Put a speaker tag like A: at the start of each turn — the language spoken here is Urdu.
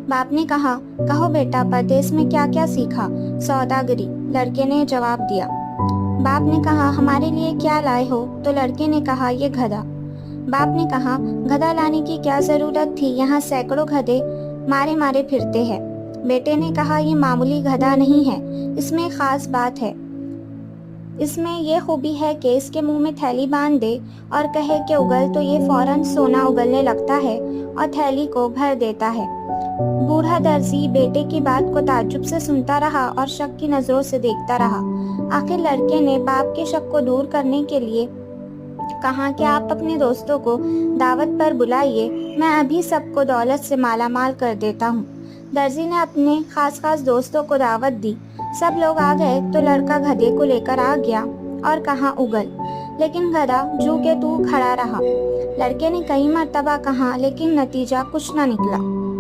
A: باپ نے کہا، کہو بیٹا، پردیس میں کیا کیا سیکھا؟ سوداگری، لڑکے نے جواب دیا۔ باپ نے کہا، ہمارے لیے کیا لائے ہو؟ تو لڑکے نے کہا، یہ گدھا۔ باپ نے کہا، گدھا لانے کی کیا ضرورت تھی؟ یہاں سینکڑوں گدھے مارے مارے پھرتے ہیں۔ بیٹے نے کہا، یہ معمولی گدھا نہیں ہے، اس میں ایک خاص بات ہے۔ اس میں یہ خوبی ہے کہ اس کے منہ میں تھیلی باندھ دے اور کہے کہ اگل، تو یہ فوراً سونا اگلنے لگتا ہے اور تھیلی کو بھر دیتا ہے۔ بوڑھا درزی بیٹے کی بات کو تعجب سے سنتا رہا اور شک کی نظروں سے دیکھتا رہا۔ آخر لڑکے نے باپ کے شک کو دور کرنے کے لیے کہا کہ آپ اپنے دوستوں کو دعوت پر بلائیے، میں ابھی سب کو دولت سے مالا مال کر دیتا ہوں۔ درزی نے اپنے خاص دوستوں کو دعوت دی۔ سب لوگ آ گئے تو لڑکا گدھے کو لے کر آ گیا اور کہا، اگل، لیکن گدھا جو کہ تو کھڑا رہا۔ لڑکے نے کئی مرتبہ کہا لیکن نتیجہ کچھ نہ نکلا۔